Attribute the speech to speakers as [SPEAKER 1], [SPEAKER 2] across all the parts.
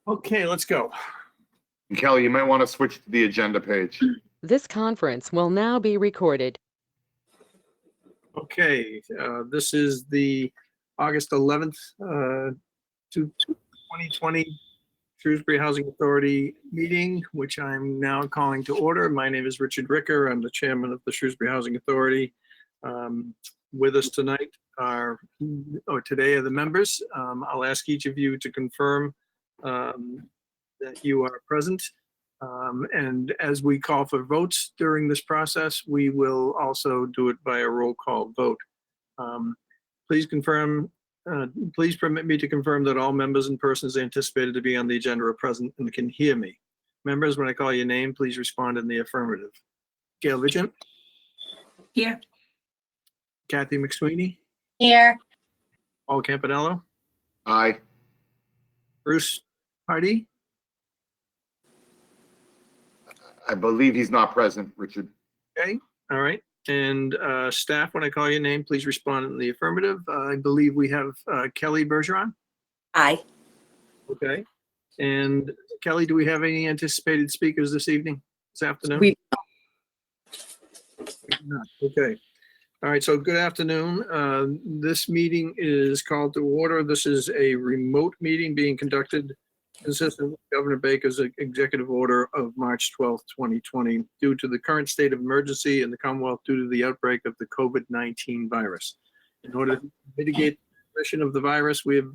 [SPEAKER 1] Okay, let's go.
[SPEAKER 2] And Kelly, you might want to switch to the agenda page.
[SPEAKER 3] This conference will now be recorded.
[SPEAKER 1] Okay, this is the August 11th, 2020 Shrewsbury Housing Authority meeting, which I'm now calling to order. My name is Richard Ricker. I'm the chairman of the Shrewsbury Housing Authority. With us tonight today are the members. I'll ask each of you to confirm that you are present. And as we call for votes during this process, we will also do it by a roll call vote. Please permit me to confirm that all members and persons anticipated to be on the agenda are present and can hear me. Members, when I call your name, please respond in the affirmative. Gail Vigent?
[SPEAKER 4] Here.
[SPEAKER 1] Kathy McSweeney?
[SPEAKER 4] Here.
[SPEAKER 1] Paul Campanello?
[SPEAKER 2] Aye.
[SPEAKER 1] Bruce Hardy?
[SPEAKER 2] I believe he's not present, Richard.
[SPEAKER 1] Okay, all right. And staff, when I call your name, please respond in the affirmative. I believe we have Kelly Bergeron.
[SPEAKER 4] Aye.
[SPEAKER 1] Okay. And Kelly, do we have any anticipated speakers this evening, this afternoon?
[SPEAKER 4] We
[SPEAKER 1] Not. Okay. All right, so good afternoon. This meeting is called to order. This is a remote meeting being conducted consistent with Governor Baker's executive order of March 12th, 2020, due to the current state of emergency in the Commonwealth due to the outbreak of the COVID-19 virus. In order to mitigate the transmission of the virus, we have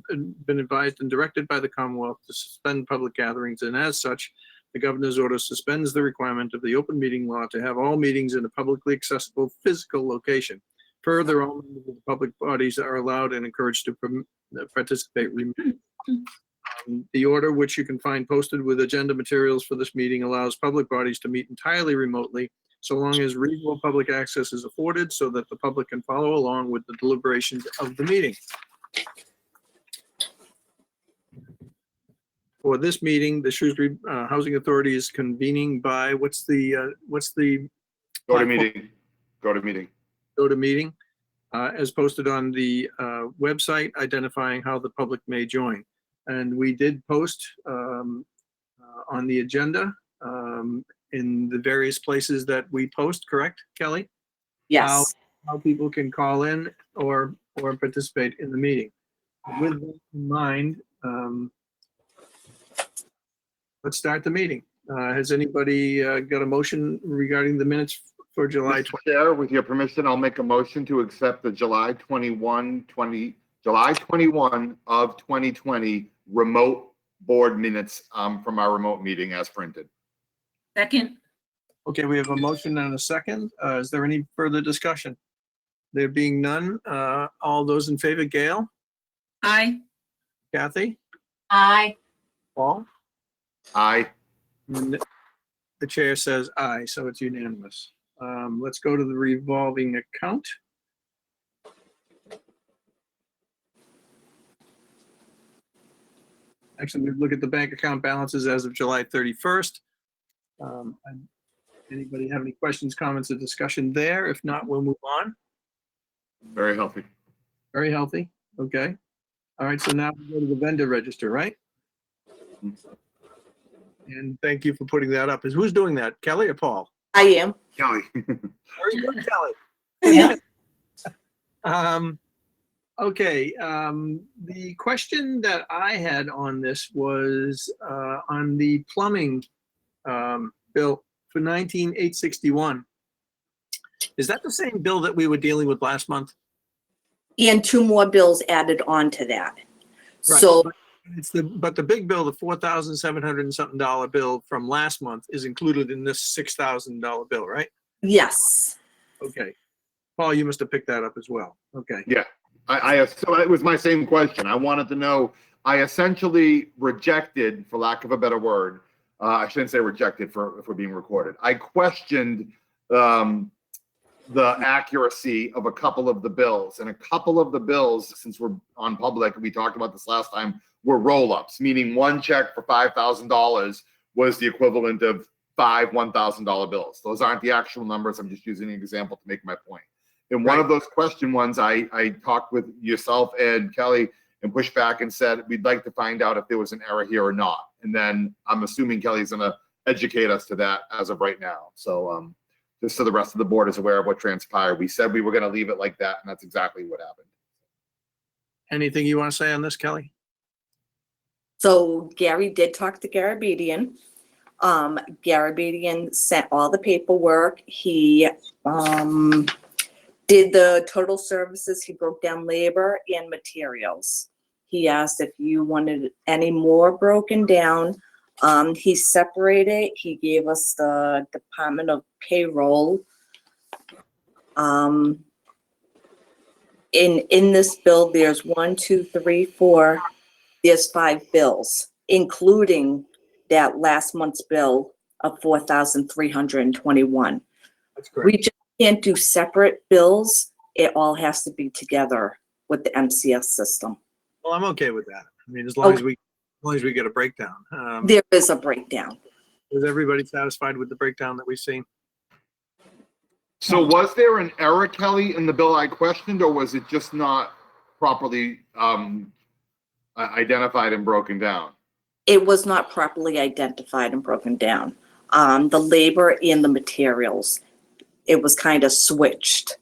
[SPEAKER 1] been advised and directed by the Commonwealth to suspend public gatherings, and as such, the governor's order suspends the requirement of the open meeting law to have all meetings in a publicly accessible physical location. Further, all members of the public bodies are allowed and encouraged to participate remotely. The order, which you can find posted with agenda materials for this meeting, allows public bodies to meet entirely remotely, so long as reasonable public access is afforded so that the public can follow along with the deliberations of the meeting. For this meeting, the Shrewsbury Housing Authority is convening by, what's the
[SPEAKER 2] Go to meeting. Go to meeting.
[SPEAKER 1] Go to meeting, as posted on the website identifying how the public may join. And we did post on the agenda in the various places that we post, correct, Kelly?
[SPEAKER 4] Yes.
[SPEAKER 1] How people can call in or participate in the meeting. With that in mind, let's start the meeting. Has anybody got a motion regarding the minutes for July 20th?
[SPEAKER 2] Chair, with your permission, I'll make a motion to accept the July 21 of 2020 remote board minutes from our remote meeting as printed.
[SPEAKER 4] Second.
[SPEAKER 1] Okay, we have a motion and a second. Is there any further discussion? There being none, all those in favor, Gail?
[SPEAKER 4] Aye.
[SPEAKER 1] Kathy?
[SPEAKER 4] Aye.
[SPEAKER 1] Paul?
[SPEAKER 2] Aye.
[SPEAKER 1] And the chair says aye, so it's unanimous. Let's go to the revolving account. Actually, we look at the bank account balances as of July 31st. Anybody have any questions, comments, or discussion there? If not, we'll move on.
[SPEAKER 2] Very healthy.
[SPEAKER 1] Very healthy. Okay. All right. So now we go to the vendor register, right? And thank you for putting that up. Who's doing that? Kelly or Paul?
[SPEAKER 4] I am.
[SPEAKER 2] Kelly.
[SPEAKER 1] Very good, Kelly.
[SPEAKER 4] Yeah.
[SPEAKER 1] Okay, the question that I had on this was on the plumbing bill for 19,861. Is that the same bill that we were dealing with last month?
[SPEAKER 5] And two more bills added on to that.
[SPEAKER 1] Right.
[SPEAKER 5] So
[SPEAKER 1] But the big bill, the $4,700 and something bill from last month is included in this $6,000 bill, right?
[SPEAKER 5] yes,
[SPEAKER 1] Okay. Paul, you must have picked that up as well. Okay.
[SPEAKER 2] Yeah. So it was my same question. I wanted to know, I essentially rejected, for lack of a better word, I shouldn't say rejected for being recorded. I questioned the accuracy of a couple of the bills, and a couple of the bills, since we're on public, we talked about this last time, were roll-ups, meaning one check for $5,000 was the equivalent of five $1,000 bills. Those aren't the actual numbers. I'm just using an example to make my point. In one of those question ones, I talked with yourself and Kelly and pushed back and said, we'd like to find out if there was an error here or not. And then I'm assuming Kelly's gonna educate us to that as of right now. So just so the rest of the board is aware of what transpired. We said we were gonna leave it like that, and that's exactly what happened.
[SPEAKER 1] Anything you want to say on this, Kelly?
[SPEAKER 5] So Gary did talk to Garabedian. Garabedian sent all the paperwork. He did the total services. He broke down labor and materials. He asked if you wanted any more broken down. He separated. He gave us the Department of Payroll. In this bill, there's 1, 2, 3, 4. There's 5 bills, including that last month's bill of $4,321.
[SPEAKER 1] That's correct.
[SPEAKER 5] We just can't do separate bills. It all has to be together with the MCS system.
[SPEAKER 1] Well, I'm okay with that. I mean, as long as we get a breakdown.
[SPEAKER 5] There is a breakdown.
[SPEAKER 1] Is everybody satisfied with the breakdown that we've seen?
[SPEAKER 2] So was there an error, Kelly, in the bill I questioned, or was it just not properly identified and broken down?
[SPEAKER 5] It was not properly identified and broken down. The labor and the materials, it was kind of switched.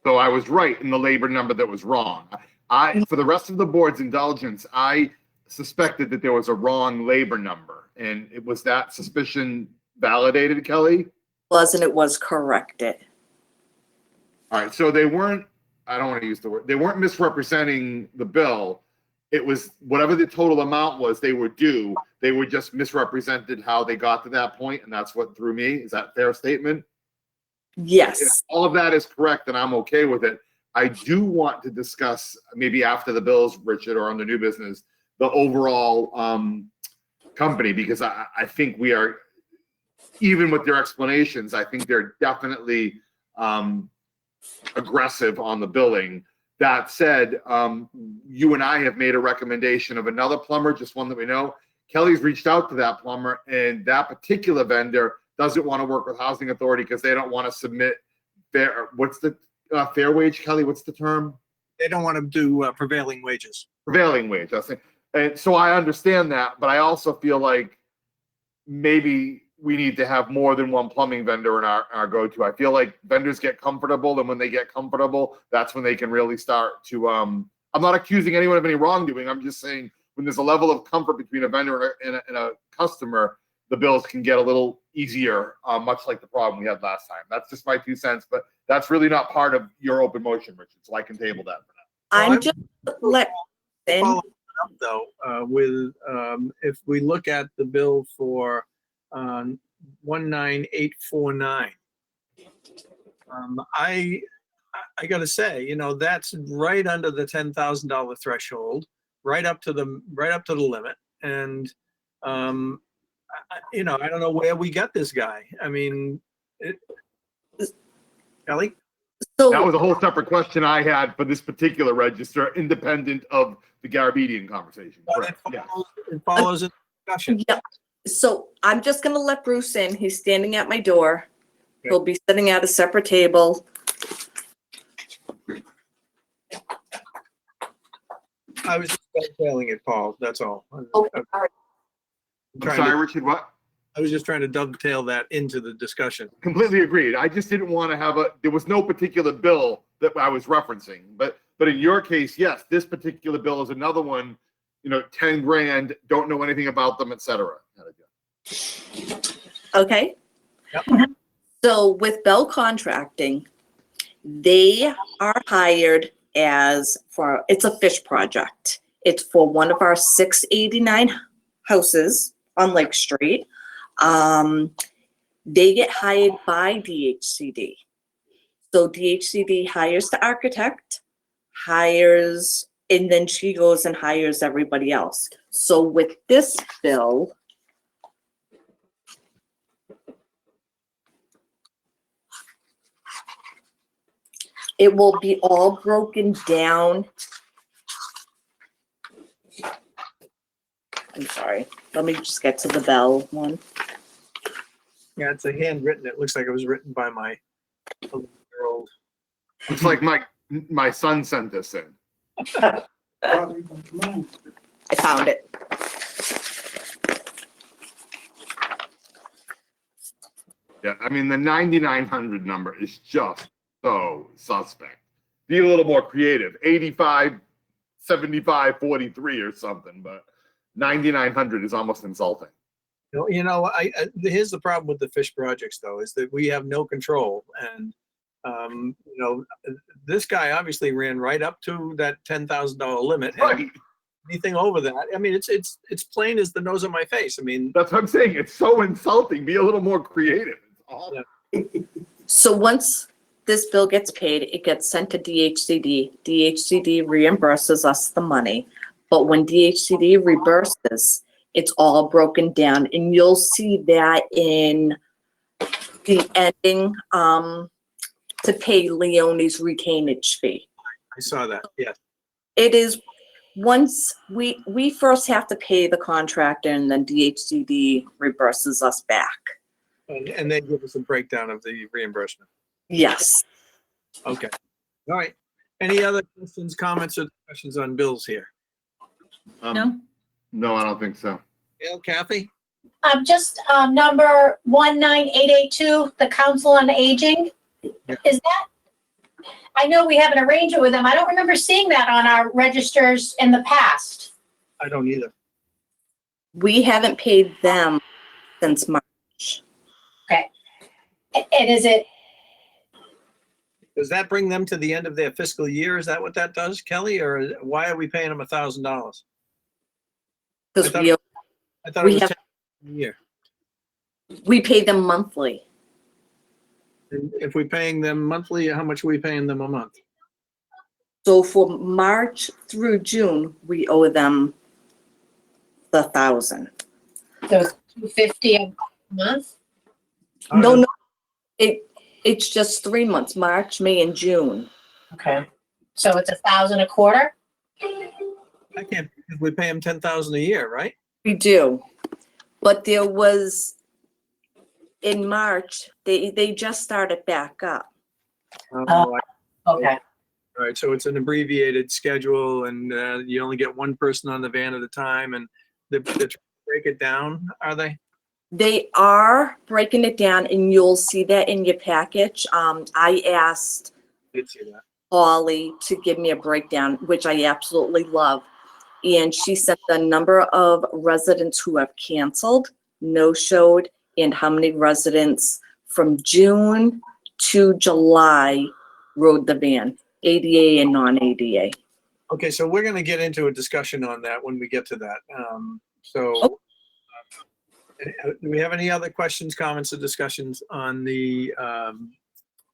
[SPEAKER 2] So I was right in the labor number that was wrong. For the rest of the board's indulgence, I suspected that there was a wrong labor number. And it was that suspicion validated, Kelly?
[SPEAKER 5] It was corrected.
[SPEAKER 2] All right, so they weren't, I don't want to use the word, they weren't misrepresenting the bill. It was whatever the total amount was they were due, they were just misrepresented how they got to that point, and that's what threw me. Is that a fair statement?
[SPEAKER 5] Yes.
[SPEAKER 2] If all of that is correct, then I'm okay with it. I do want to discuss, maybe after the bills, Richard, or on the new business, the overall company, because I think we are, even with their explanations, I think they're definitely aggressive on the billing. That said, you and I have made a recommendation of another plumber, just one that we know. Kelly's reached out to that plumber, and that particular vendor doesn't want to work with Housing Authority because they don't want to submit fair, what's the fair wage, Kelly? What's the term?
[SPEAKER 1] They don't want to do prevailing wages.
[SPEAKER 2] Prevailing wage, I think. And so I understand that, but I also feel like maybe we need to have more than one plumbing vendor in our go-to. I feel like vendors get comfortable, and when they get comfortable, that's when they can really start to, I'm not accusing anyone of any wrongdoing. I'm just saying when there's a level of comfort between a vendor and a customer, the bills can get a little easier, much like the problem we had last time. That's just my 2 cents, but that's really not part of your open motion, Richard, so I can table that for now.
[SPEAKER 5] I'm just let
[SPEAKER 1] Follow up though, with if we look at the bill for 19849, I got to say, that's right under the $10,000 threshold, right up to the limit, and I don't know where we got this guy. I mean, Kelly?
[SPEAKER 5] So
[SPEAKER 2] That was a whole separate question I had for this particular register, independent of the Garabedian conversation. Correct. Yeah.
[SPEAKER 1] It follows a discussion.
[SPEAKER 5] yeah. So I'm just gonna let Bruce in. He's standing at my door. He'll be sitting at a separate table.
[SPEAKER 1] I was just dovetailing it, Paul. That's all.
[SPEAKER 5] Oh, all right.
[SPEAKER 2] I'm sorry, Richard, what?
[SPEAKER 1] I was just trying to dovetail that into the discussion.
[SPEAKER 2] Completely agreed. I just didn't want to have there was no particular bill that I was referencing. But in your case, yes, this particular bill is another one, 10 grand, don't know anything about them, et cetera.
[SPEAKER 5] Okay.
[SPEAKER 1] Yep.
[SPEAKER 5] So with Bell Contracting, they are hired it's a fish project. It's for one of our 689 houses on Lake Street. They get hired by DHCD. So DHCD hires the architect, and then she goes and hires everybody else. So with this bill, it will be all broken down. I'm sorry. Let me just get to the Bell one.
[SPEAKER 1] Yeah, it's a handwritten. It looks like it was written by my 11-year-old.
[SPEAKER 2] It's like my son sent this in.
[SPEAKER 5] I found it.
[SPEAKER 2] Yeah, I mean, the 9,900 number is just so suspect. Be a little more creative, 85, 75, 43 or something, but 9,900 is almost insulting.
[SPEAKER 1] Here's the problem with the fish projects, though, is that we have no control. And, this guy obviously ran right up to that $10,000 limit. And
[SPEAKER 2] Right.
[SPEAKER 1] anything over that, I mean, it's plain as the nose on my face. I mean,
[SPEAKER 2] That's what I'm saying. It's so insulting. Be a little more creative. It's awful.
[SPEAKER 5] So once this bill gets paid, it gets sent to DHCD. DHCD reimburses us the money. But when DHCD reimburses, it's all broken down, and you'll see that in the ending, to pay Leone's retainage fee.
[SPEAKER 1] I saw that. Yes.
[SPEAKER 5] It is, once we first have to pay the contractor, and then DHCD reimburses us back.
[SPEAKER 1] And then give us a breakdown of the reimbursement.
[SPEAKER 5] Yes.
[SPEAKER 1] Okay. All right. Any other questions, comments, or discussions on bills here?
[SPEAKER 4] No?
[SPEAKER 2] No, I don't think so.
[SPEAKER 1] Gail, Kathy?
[SPEAKER 6] Just number 19882, the Council on Aging.
[SPEAKER 1] Yeah.
[SPEAKER 6] Is that, I know we have an arrangement with them. I don't remember seeing that on our registers in the past.
[SPEAKER 1] I don't either.
[SPEAKER 5] We haven't paid them since March.
[SPEAKER 6] And is it,
[SPEAKER 1] Does that bring them to the end of their fiscal year? Is that what that does, Kelly? Or why are we paying them $1,000?
[SPEAKER 5] Because
[SPEAKER 1] I thought
[SPEAKER 5] we
[SPEAKER 1] it was
[SPEAKER 5] have-
[SPEAKER 1] 10 a year.
[SPEAKER 5] we pay them monthly.
[SPEAKER 1] And if we're paying them monthly, how much are we paying them a month?
[SPEAKER 5] So for March through June, we owe them the 1,000.
[SPEAKER 6] so it's 250 a month?
[SPEAKER 5] No, it's just 3 months, March, May, and June.
[SPEAKER 6] Okay. So it's 1,000 a quarter?
[SPEAKER 1] I can't, because we pay them 10,000 a year, right?
[SPEAKER 5] We do. But there was, in March, they just started back up.
[SPEAKER 1] All
[SPEAKER 6] Okay.
[SPEAKER 1] right, so it's an abbreviated schedule, and you only get one person on the van at a time, and they're trying to break it down, are they?
[SPEAKER 5] They are breaking it down, and you'll see that in your package. I asked
[SPEAKER 1] Did see that.
[SPEAKER 5] Holly to give me a breakdown, which I absolutely love. And she sent the number of residents who have canceled, no-showed, and how many residents from June to July rode the van, ADA and non-ADA.
[SPEAKER 1] Okay, so we're gonna get into a discussion on that when we get to that.
[SPEAKER 5] Oh.
[SPEAKER 1] Do we have any other questions, comments, or discussions on the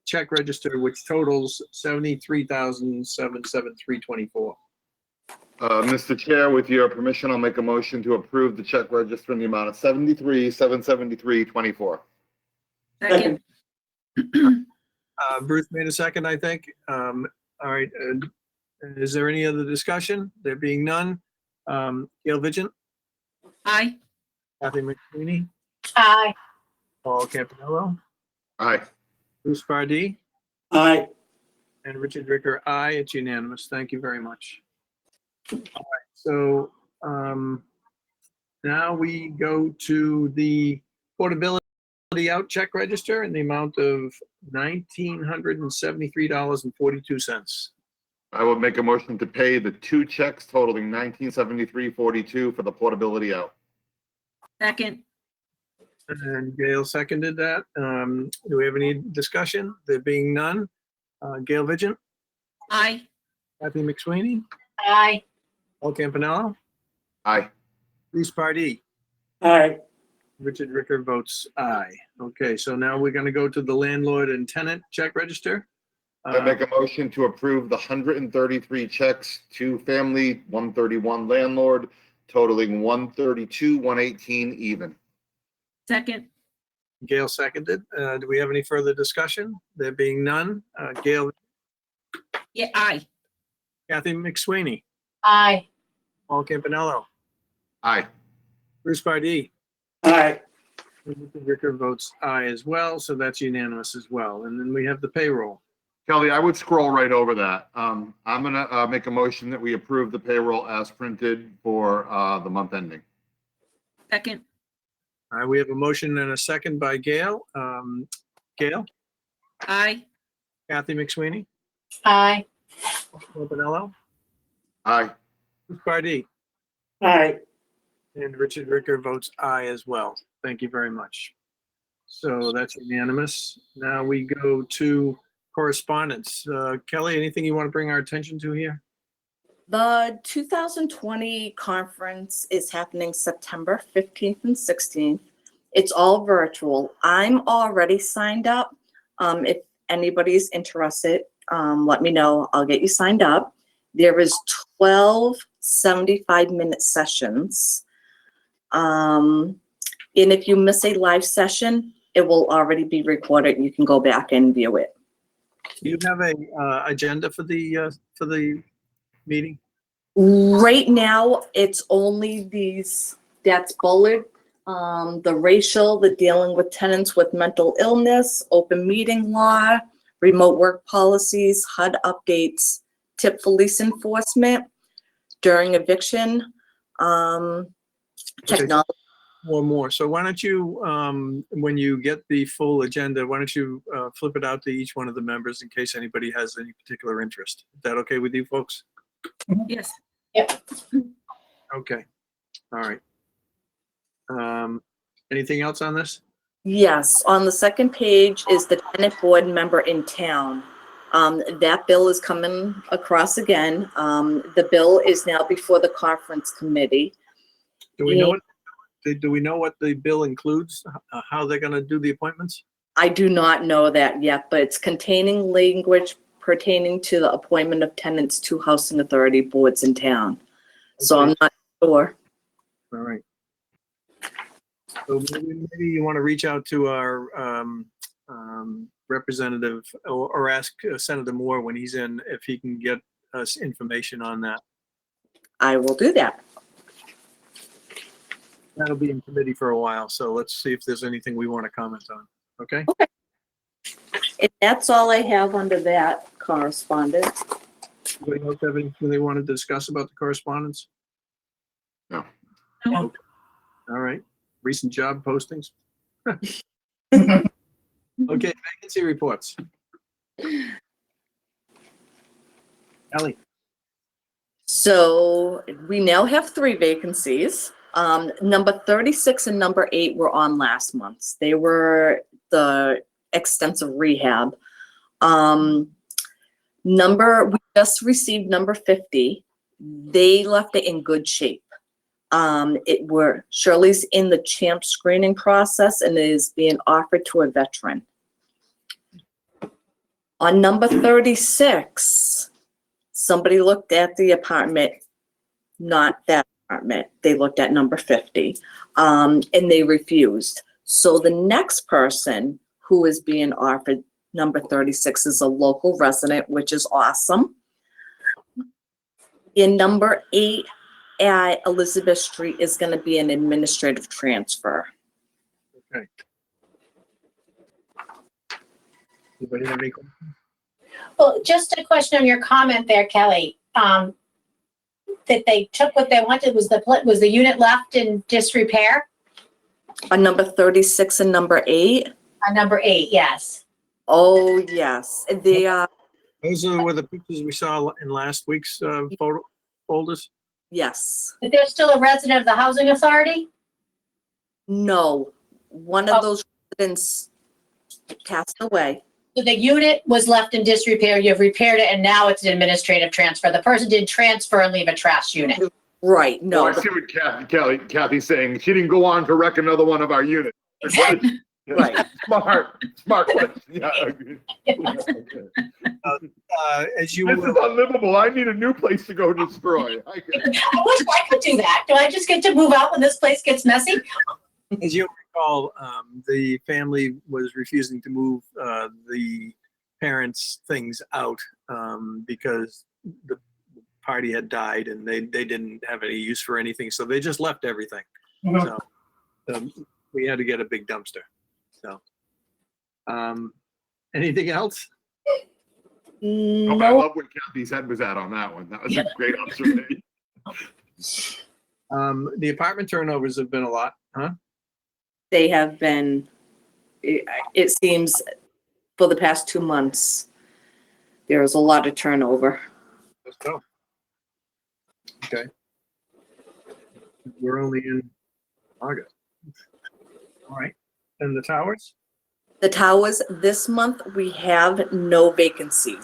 [SPEAKER 1] check register, which totals $73,773.24?
[SPEAKER 2] Mr. Chair, with your permission, I'll make a motion to approve the check register in the amount of $73,773.24.
[SPEAKER 4] Second?
[SPEAKER 1] Bruce made a second, I think. All right, is there any other discussion? There being none. Gail Vigent,
[SPEAKER 4] Aye.
[SPEAKER 1] Kathy McSweeney,
[SPEAKER 6] Aye.
[SPEAKER 1] Paul Campanello,
[SPEAKER 2] Aye.
[SPEAKER 1] Bruce Pardee,
[SPEAKER 7] Aye.
[SPEAKER 1] and Richard Ricker. Aye, it's unanimous. Thank you very much. All right, so now we go to the portability out check register in the amount of $1,973.42.
[SPEAKER 2] I will make a motion to pay the two checks totaling $1973.42 for the portability out.
[SPEAKER 4] Second?
[SPEAKER 1] And Gail seconded that. Do we have any discussion? There being none. Gail Vigent,
[SPEAKER 4] Aye.
[SPEAKER 1] Kathy McSweeney,
[SPEAKER 6] Aye.
[SPEAKER 1] Paul Campanello,
[SPEAKER 2] Aye.
[SPEAKER 1] Bruce Pardee,
[SPEAKER 7] Aye.
[SPEAKER 1] Richard Ricker votes aye. Okay, so now we're gonna go to the landlord and tenant check register.
[SPEAKER 2] I make a motion to approve the 133 checks to family, 131 landlord, totaling 132,118 even.
[SPEAKER 4] Second?
[SPEAKER 1] Gail seconded. Do we have any further discussion? There being none. Gail,
[SPEAKER 4] Yeah, aye.
[SPEAKER 1] Kathy McSweeney,
[SPEAKER 6] Aye.
[SPEAKER 1] Paul Campanello,
[SPEAKER 2] Aye.
[SPEAKER 1] Bruce Pardee,
[SPEAKER 7] Aye.
[SPEAKER 1] Richard Ricker votes aye as well, so that's unanimous as well. And then we have the payroll.
[SPEAKER 2] Kelly, I would scroll right over that. I'm gonna make a motion that we approve the payroll as printed for the month ending.
[SPEAKER 4] Second?
[SPEAKER 1] All right, we have a motion and a second by Gail. Gail,
[SPEAKER 4] Aye.
[SPEAKER 1] Kathy McSweeney,
[SPEAKER 6] Aye.
[SPEAKER 1] Bonello,
[SPEAKER 2] Aye.
[SPEAKER 1] Bruce Pardee,
[SPEAKER 7] aye.
[SPEAKER 1] and Richard Ricker votes aye as well. Thank you very much. So that's unanimous. Now we go to correspondence. Kelly, anything you want to bring our attention to here?
[SPEAKER 5] The 2020 conference is happening September 15th and 16th. It's all virtual. I'm already signed up. If anybody's interested, let me know. I'll get you signed up. There is 12 75-minute sessions. And if you miss a live session, it will already be recorded. You can go back and view it.
[SPEAKER 1] Do you have a agenda for the meeting?
[SPEAKER 5] Right now, it's only these, that's bullet, the racial, the dealing with tenants with mental illness, open meeting law, remote work policies, HUD updates, tip police enforcement during eviction, technology.
[SPEAKER 1] Or more. So why don't you, when you get the full agenda, why don't you flip it out to each one of the members in case anybody has any particular interest? Is that okay with you folks?
[SPEAKER 4] Yes.
[SPEAKER 1] Okay. All right. Anything else on this?
[SPEAKER 5] Yes, on the second page is the tenant board member in town. That bill is coming across again. The bill is now before the conference committee.
[SPEAKER 1] Do we know what the bill includes? How they're going to do the appointments?
[SPEAKER 5] I do not know that yet, but it's containing language pertaining to the appointment of tenants to housing authority boards in town. So I'm not sure.
[SPEAKER 1] All right. So maybe you want to reach out to our representative or ask Senator Moore when he's in if he can get us information on that.
[SPEAKER 5] I will do that.
[SPEAKER 1] That'll be in committee for a while, so let's see if there's anything we want to comment on. Okay?
[SPEAKER 5] And that's all I have under that correspondence.
[SPEAKER 1] Anybody else have anything they want to discuss about the correspondence?
[SPEAKER 2] No.
[SPEAKER 1] All right. Recent job postings? Okay, vacancy reports. Ellie,
[SPEAKER 5] So we now have 3 vacancies. Number 36 and number 8 were on last month's. They were the extensive rehab. We just received number 50. They left it in good shape. Shirley's in the CHAMP screening process and is being offered to a veteran. On number 36, somebody looked at the apartment, not that apartment. They looked at number 50, and they refused. So the next person who is being offered number 36 is a local resident, which is awesome. In number 8 at Elizabeth Street is going to be an administrative transfer.
[SPEAKER 1] okay. Anybody have any questions?
[SPEAKER 6] Well, just a question on your comment there, Kelly. That they took what they wanted, was the unit left in disrepair?
[SPEAKER 5] On number 36 and number 8?
[SPEAKER 6] On number 8, yes.
[SPEAKER 5] Oh, yes. They are,
[SPEAKER 1] Those were the pictures we saw in last week's photo folders.
[SPEAKER 5] yes.
[SPEAKER 6] But they're still a resident of the housing authority?
[SPEAKER 5] No, one of those residents passed away.
[SPEAKER 6] So the unit was left in disrepair, you've repaired it, and now it's an administrative transfer. The person did transfer and leave a trash unit.
[SPEAKER 5] Right, no.
[SPEAKER 2] I see what Kathy's saying. She didn't go on to wreck another one of our units.
[SPEAKER 5] Right.
[SPEAKER 2] Smart question. Yeah.
[SPEAKER 1] As you
[SPEAKER 2] This is unlivable. I need a new place to go destroy.
[SPEAKER 6] I wish I could do that. Do I just get to move out when this place gets messy?
[SPEAKER 1] As you recall, the family was refusing to move the parents' things out because the party had died and they didn't have any use for anything, so they just left everything.
[SPEAKER 6] Mhm.
[SPEAKER 1] So we had to get a big dumpster. So, anything else?
[SPEAKER 2] I
[SPEAKER 5] No,
[SPEAKER 2] love where Kathy's head was at on that one. That was a great observation.
[SPEAKER 1] The apartment turnovers have been a lot, huh?
[SPEAKER 5] They have been, it seems for the past 2 months, there's a lot of turnover.
[SPEAKER 1] Let's go. Okay. We're only in August. All right. And the towers?
[SPEAKER 5] The towers, this month, we have no vacancies.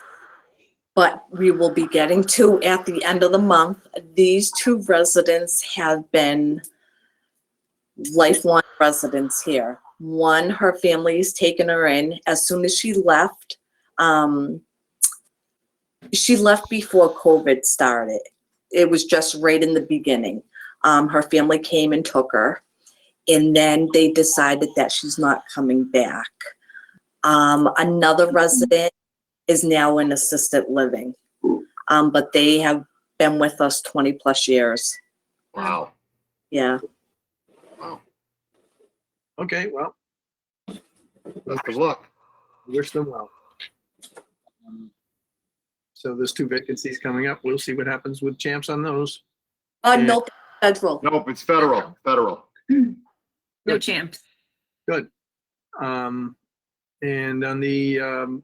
[SPEAKER 5] But we will be getting to at the end of the month. These 2 residents have been lifelong residents here. One, her family's taken her in. As soon as she left before COVID started. It was just right in the beginning. Her family came and took her, and then they decided that she's not coming back. Another resident is now in assisted living, but they have been with us 20 plus years.
[SPEAKER 2] Wow.
[SPEAKER 5] Yeah.
[SPEAKER 2] Wow.
[SPEAKER 1] Okay, well,
[SPEAKER 2] Best of luck.
[SPEAKER 1] wish them well. So there's 2 vacancies coming up. We'll see what happens with champs on those.
[SPEAKER 5] Nope, federal.
[SPEAKER 2] Nope, it's federal.
[SPEAKER 4] No champs.
[SPEAKER 1] Good. And on the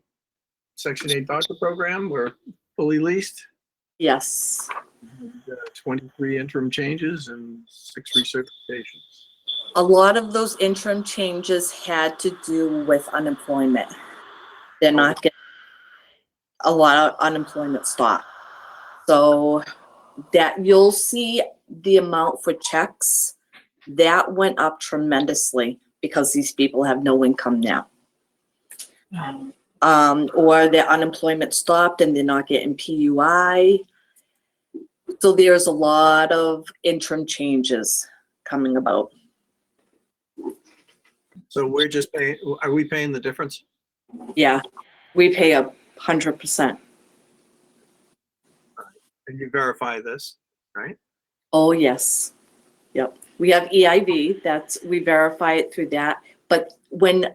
[SPEAKER 1] Section 8 voucher program, we're fully leased.
[SPEAKER 5] Yes.
[SPEAKER 1] 23 interim changes and 6 recertifications.
[SPEAKER 5] A lot of those interim changes had to do with unemployment. They're not getting a lot of unemployment stopped. So that you'll see the amount for checks that went up tremendously because these people have no income now. Or their unemployment stopped and they're not getting PUI. So there's a lot of interim changes coming about.
[SPEAKER 1] So we're just paying, are we paying the difference?
[SPEAKER 5] Yeah, we pay 100%.
[SPEAKER 1] And you verify this, right?
[SPEAKER 5] Oh, yes. Yep. We have EIV, we verify it through that. But when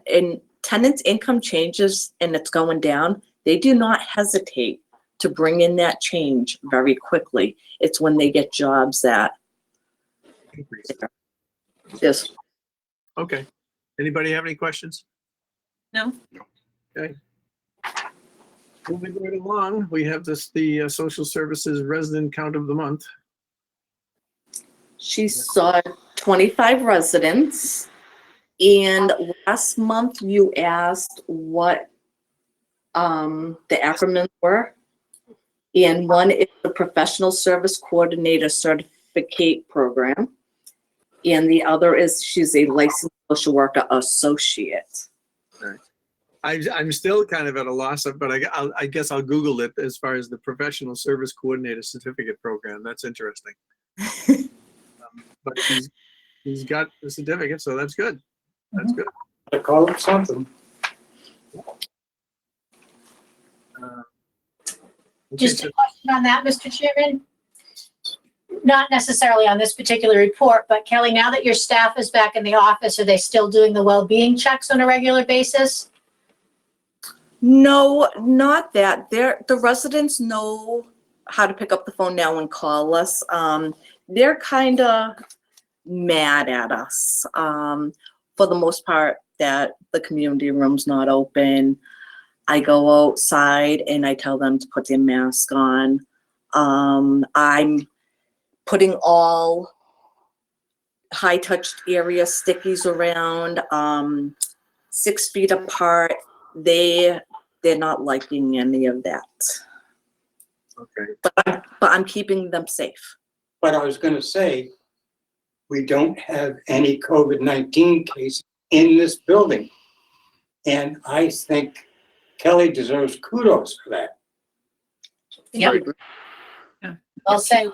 [SPEAKER 5] tenants' income changes and it's going down, they do not hesitate to bring in that change very quickly. It's when they get jobs that
[SPEAKER 1] Increase.
[SPEAKER 5] this.
[SPEAKER 1] Okay. Anybody have any questions?
[SPEAKER 4] No?
[SPEAKER 1] Okay. Moving right along, we have the social services resident count of the month.
[SPEAKER 5] She saw 25 residents. And last month you asked what the acronyms were. And one is the Professional Service Coordinator Certificate Program. And the other is she's a licensed social worker associate.
[SPEAKER 1] I'm still kind of at a loss of, but I guess I'll Google it as far as the Professional Service Coordinator Certificate Program. That's interesting. But he's got the certificate, so that's good. That's good.
[SPEAKER 7] I call it something.
[SPEAKER 1] Okay,
[SPEAKER 6] Just
[SPEAKER 1] so-
[SPEAKER 6] a question on that, Mr. Chairman. Not necessarily on this particular report, but Kelly, now that your staff is back in the office, are they still doing the well-being checks on a regular basis?
[SPEAKER 5] No, not that. The residents know how to pick up the phone now and call us. They're kind of mad at us for the most part that the community room's not open. I go outside and I tell them to put their mask on. I'm putting all high-touched area stickies around, 6 feet apart. They're not liking any of that.
[SPEAKER 1] Okay.
[SPEAKER 5] But I'm keeping them safe.
[SPEAKER 7] But I was gonna say, we don't have any COVID-19 cases in this building. And I think Kelly deserves kudos for that.
[SPEAKER 6] Yeah. I'll say,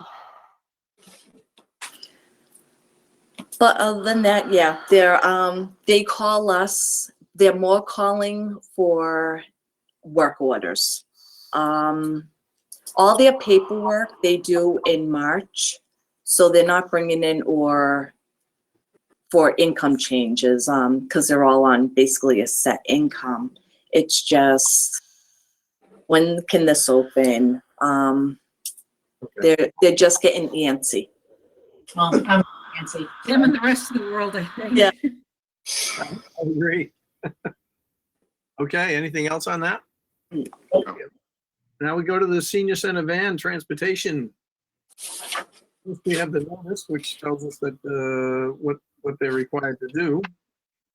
[SPEAKER 5] But other than that, yeah, they call us. They're more calling for work orders. All their paperwork they do in March, so they're not bringing in or for income changes because they're all on basically a set income. It's just, when can this open? They're just getting antsy.
[SPEAKER 6] well, I'm Nancy.
[SPEAKER 4] Them and the rest of the world, I think.
[SPEAKER 5] Yeah.
[SPEAKER 1] I agree. Okay, anything else on that? Now we go to the senior center van transportation. We have the notice, which tells us that, what they're required to do.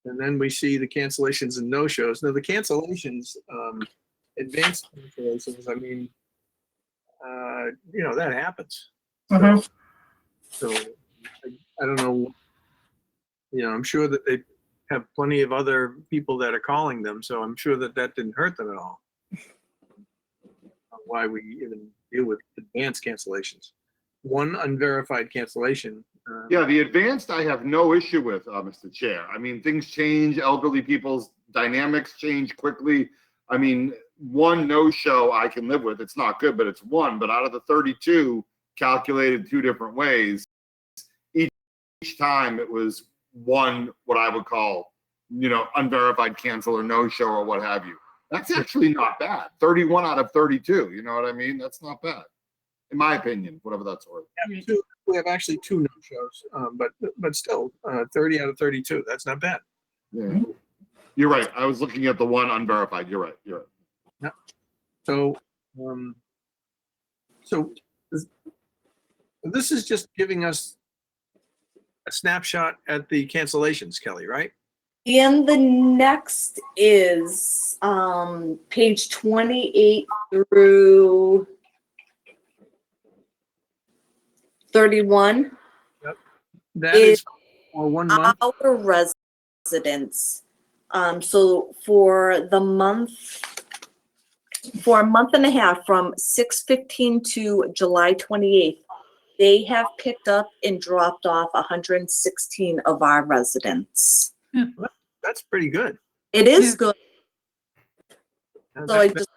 [SPEAKER 1] And then we see the cancellations and no-shows. Now, the cancellations, advanced cancellations, I mean, that happens. So I don't know, I'm sure that they have plenty of other people that are calling them, so I'm sure that didn't hurt them at all. Why we even deal with advanced cancellations. One unverified cancellation.
[SPEAKER 2] Yeah, the advanced I have no issue with, Mr. Chair. I mean, things change, elderly people's dynamics change quickly. I mean, one no-show I can live with. It's not good, but it's one. But out of the 32 calculated two different ways, each time it was one, what I would call, unverified cancel or no-show or what have you. That's actually not bad. 31 out of 32, you know what I mean? That's not bad, in my opinion, whatever that's worth.
[SPEAKER 1] We have actually two no-shows, but still, 30 out of 32. That's not bad.
[SPEAKER 2] Yeah. You're right. I was looking at the one unverified. You're right.
[SPEAKER 1] Yeah. So, this is just giving us a snapshot at the cancellations, Kelly, right?
[SPEAKER 5] And the next is page 28 through 31.
[SPEAKER 1] That is for 1 month.
[SPEAKER 5] Our residents. So for a month and a half, from 6/15 to July 28th, they have picked up and dropped off 116 of our residents.
[SPEAKER 1] That's pretty good.
[SPEAKER 5] It is good.
[SPEAKER 1] And
[SPEAKER 5] So I
[SPEAKER 1] that,
[SPEAKER 5] just,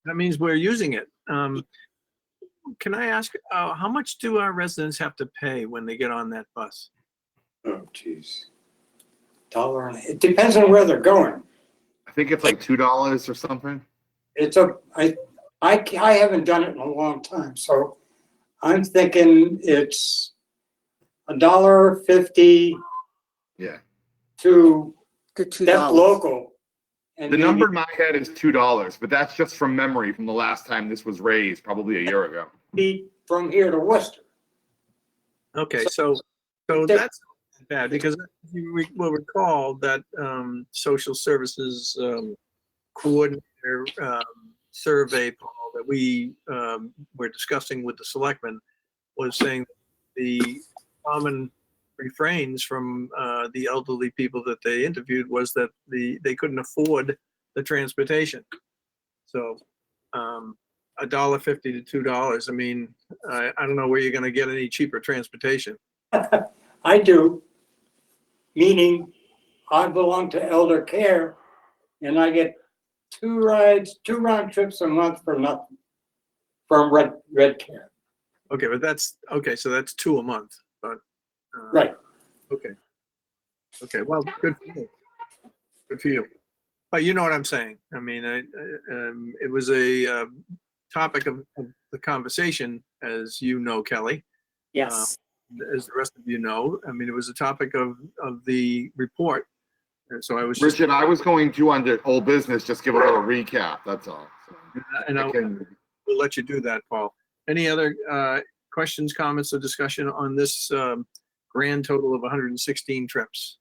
[SPEAKER 1] that means we're using it. Can I ask, how much do our residents have to pay when they get on that bus?
[SPEAKER 7] Oh, geez. Dollar. It depends on where they're going.
[SPEAKER 2] I think it's like $2 or something.
[SPEAKER 7] I haven't done it in a long time, so I'm thinking it's $1.50
[SPEAKER 2] Yeah.
[SPEAKER 7] to
[SPEAKER 5] the $2.
[SPEAKER 7] that local. And
[SPEAKER 2] The
[SPEAKER 7] maybe
[SPEAKER 2] number in my head is $2, but that's just from memory from the last time this was raised, probably a year ago.
[SPEAKER 7] from here to Worcester.
[SPEAKER 1] Okay, so that's not bad, because you will recall that social services coordinator survey, Paul, that we were discussing with the selectmen was saying the common refrains from the elderly people that they interviewed was that they couldn't afford the transportation. So $1.50 to $2. I mean, I don't know where you're going to get any cheaper transportation.
[SPEAKER 7] I do, meaning I belong to elder care and I get two round trips a month for nothing from Red Care.
[SPEAKER 1] Okay, but that's okay. So that's 2 a month, but
[SPEAKER 7] Right.
[SPEAKER 1] Okay. Okay. Well, good for you. Good for you. But you know what I'm saying. I mean, it was a topic of the conversation, as you know, Kelly.
[SPEAKER 5] Yes.
[SPEAKER 1] As the rest of you know. I mean, it was a topic of the report. And so I was just,
[SPEAKER 2] Richard, I was going to, under old business, just give a little recap, that's all.
[SPEAKER 1] and
[SPEAKER 2] I
[SPEAKER 1] I'll
[SPEAKER 2] can-
[SPEAKER 1] we'll let you do that, Paul. Any other questions, comments, or discussion on this grand total of 116 trips?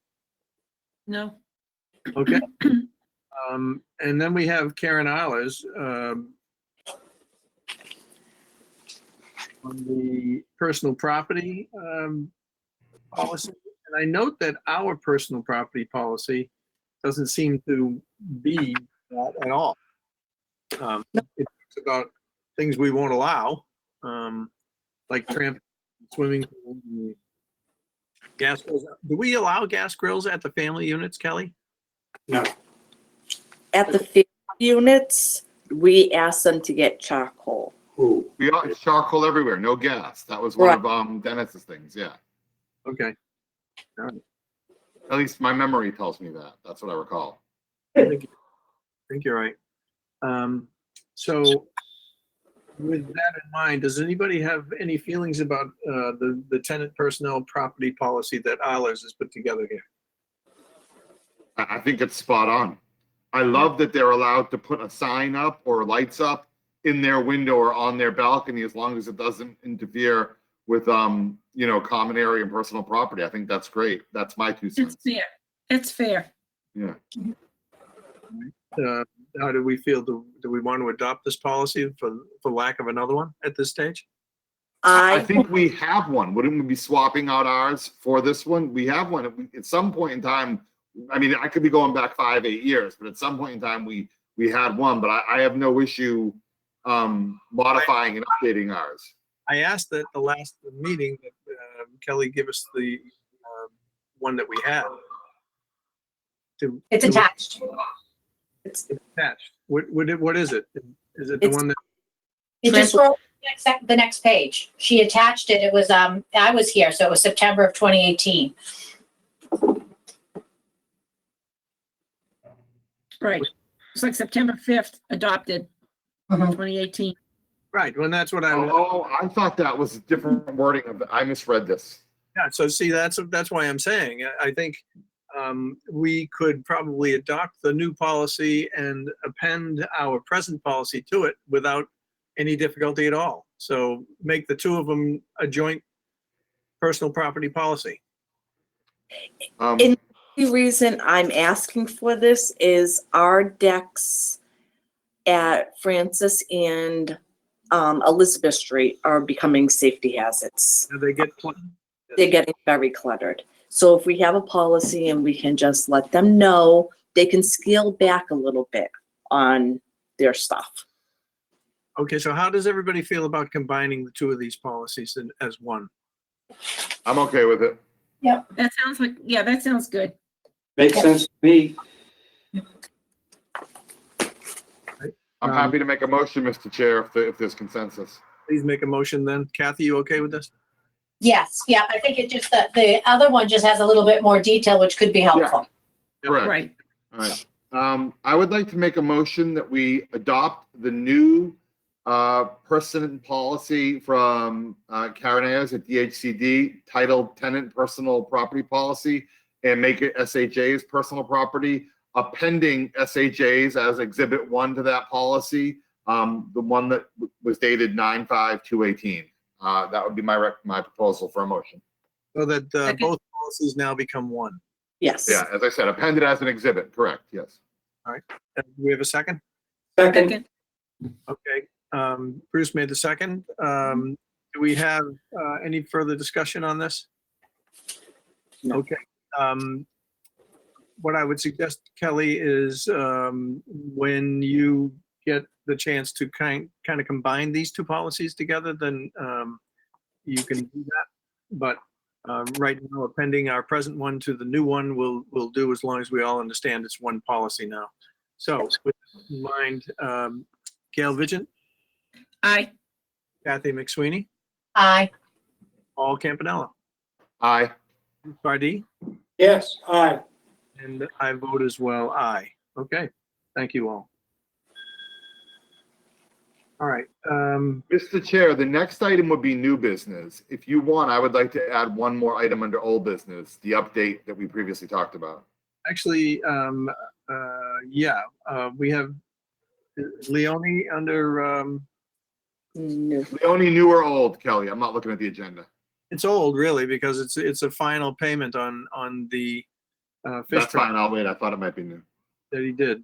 [SPEAKER 4] No.
[SPEAKER 1] Okay. And then we have Karen Eilers on the personal property policy. And I note that our personal property policy doesn't seem to be that at all. It talks about things we won't allow, like swimming pools and gas grills. Do we allow gas grills at the family units, Kelly?
[SPEAKER 7] No.
[SPEAKER 5] At the family units, we asked them to get charcoal.
[SPEAKER 7] Ooh.
[SPEAKER 2] We are charcoal everywhere, no gas. That was one of Dennis's things, yeah.
[SPEAKER 1] Okay. All right.
[SPEAKER 2] At least my memory tells me that. That's what I recall.
[SPEAKER 1] I think you're right. So with that in mind, does anybody have any feelings about the tenant personnel property policy that Eilers has put together here?
[SPEAKER 2] I think it's spot on. I love that they're allowed to put a sign up or lights up in their window or on their balcony as long as it doesn't interfere with, you know, common area and personal property. I think that's great. That's my 2
[SPEAKER 4] It's
[SPEAKER 2] cents.
[SPEAKER 4] fair. It's fair.
[SPEAKER 2] Yeah.
[SPEAKER 1] How do we feel? Do we want to adopt this policy for lack of another one at this stage?
[SPEAKER 2] I
[SPEAKER 5] I,
[SPEAKER 2] think we have one. Wouldn't we be swapping out ours for this one? We have one. At some point in time, I mean, I could be going back 5, 8 years, but at some point in time, we had one, but I have no issue modifying and updating ours.
[SPEAKER 1] I asked at the last meeting that Kelly give us the one that we had.
[SPEAKER 6] It's attached.
[SPEAKER 5] it's,
[SPEAKER 1] Attached. What is it? Is it the
[SPEAKER 5] It's-
[SPEAKER 1] one that?
[SPEAKER 6] You just scroll the next page. She attached it. It was, I was here, so it was September of 2018.
[SPEAKER 4] Right. It's like September 5th, adopted,
[SPEAKER 6] Mhm.
[SPEAKER 4] 2018.
[SPEAKER 1] Right, well, that's what I,
[SPEAKER 2] Oh, I thought that was different wording of I misread this.
[SPEAKER 1] yeah, so see, that's why I'm saying, I think we could probably adopt the new policy and append our present policy to it without any difficulty at all. So make the two of them a joint personal property policy.
[SPEAKER 5] In- the reason I'm asking for this is our decks at Francis and Elizabeth Street are becoming safety hazards.
[SPEAKER 1] They get,
[SPEAKER 5] They're getting very cluttered. So if we have a policy and we can just let them know, they can scale back a little bit on their stuff.
[SPEAKER 1] okay, so how does everybody feel about combining the two of these policies as one?
[SPEAKER 2] I'm okay with it.
[SPEAKER 4] That sounds like, yeah, that sounds good.
[SPEAKER 7] Makes sense to me.
[SPEAKER 2] I'm happy to make a motion, Mr. Chair, if there's consensus.
[SPEAKER 1] Please make a motion then. Kathy, you okay with this?
[SPEAKER 6] Yes, yeah, I think it just, the other one just has a little bit more detail, which could be helpful.
[SPEAKER 2] Correct.
[SPEAKER 4] Right.
[SPEAKER 2] All right. I would like to make a motion that we adopt the new person policy from Karen Ayers at DHCD titled Tenant Personal Property Policy and make it SHA's personal property, appending SHA's as Exhibit 1 to that policy, the one that was dated 9/5/2018. That would be my proposal for a motion.
[SPEAKER 1] So that
[SPEAKER 4] Second.
[SPEAKER 1] both policies now become one.
[SPEAKER 5] Yes.
[SPEAKER 2] Yeah, as I said, appended as an exhibit, correct, yes.
[SPEAKER 1] Do we have a second?
[SPEAKER 7] Second,
[SPEAKER 4] Second.
[SPEAKER 1] Okay, Bruce made the second. Do we have any further discussion on this?
[SPEAKER 5] No.
[SPEAKER 1] Okay. What I would suggest, Kelly, is when you get the chance to kind of combine these two policies together, then you can do that. But right now, appending our present one to the new one will do, as long as we all understand it's one policy now. So with that in mind, Gail Vigent,
[SPEAKER 4] Aye.
[SPEAKER 1] Kathy McSweeney,
[SPEAKER 6] Aye.
[SPEAKER 1] Paul Campanella,
[SPEAKER 2] Aye.
[SPEAKER 1] Pardee,
[SPEAKER 7] yes, aye.
[SPEAKER 1] and I vote as well, aye. Okay, thank you all. All right,
[SPEAKER 2] Mr. Chair, the next item would be new business. If you want, I would like to add one more item under old business, the update that we previously talked about.
[SPEAKER 1] actually, yeah, we have Leonie under,
[SPEAKER 5] No.
[SPEAKER 2] Leonie, new or old, Kelly? I'm not looking at the agenda.
[SPEAKER 1] it's old really, because it's a final payment on the fish
[SPEAKER 2] That's
[SPEAKER 1] truck
[SPEAKER 2] fine, I'll wait. I thought it might be new.
[SPEAKER 1] that he did.